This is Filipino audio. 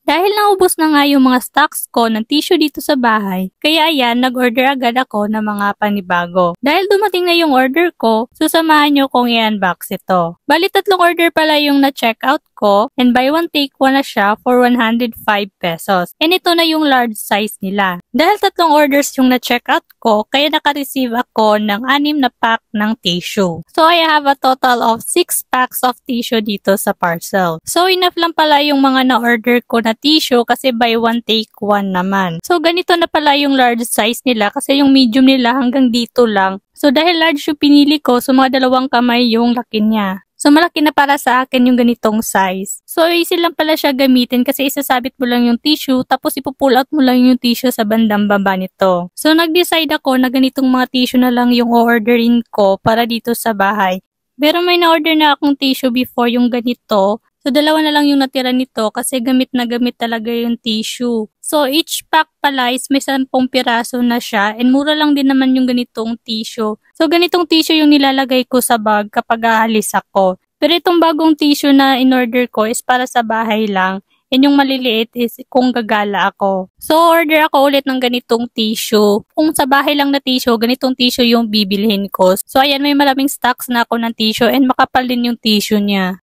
Dahil naubos na nga yung mga stocks ko ng tissue dito sa bahay, kaya ayan, nag-order agad ako ng mga panibago. Dahil dumating na yung order ko, susamahan nyo kong i-unbox ito. Bali 3 order pala yung na-check out ko, and buy one take one na siya for 105 pesos. And ito na yung large size nila. Dahil 3 orders yung na-check out ko, kaya naka-receive ako ng 6 na pack ng tissue. So I have a total of 6 packs of tissue dito sa parcel. So enough lang pala yung mga na-order ko na tissue kasi buy one take one naman. So ganito na pala yung large size nila kasi yung medium nila hanggang dito lang. So dahil large yung pinili ko, so mga 2 kamay yung laki niya. So malaki na para sa akin yung ganitong size. So easy lang pala siya gamitin kasi isasabit mo lang yung tissue tapos ipupull out mo lang yung tissue sa bandang baba nito. So nag-decide ako na ganitong mga tissue na lang yung o-orderin ko para dito sa bahay. Pero may na-order na akong tissue before yung ganito. So 2 na lang yung natira nito kasi gamit na gamit talaga yung tissue. So each pack pala is may 10 piraso na siya and mura lang din naman yung ganitong tissue. So ganitong tissue yung nilalagay ko sa bag kapag aalis ako. Pero itong bagong tissue na in-order ko is para sa bahay lang. And yung maliliit is kung gagala ako. So order ako ulit ng ganitong tissue. Kung sa bahay lang na tissue, ganitong tissue yung bibilhin ko. So ayan, may maraming stocks na ako ng tissue and makapal din yung tissue niya.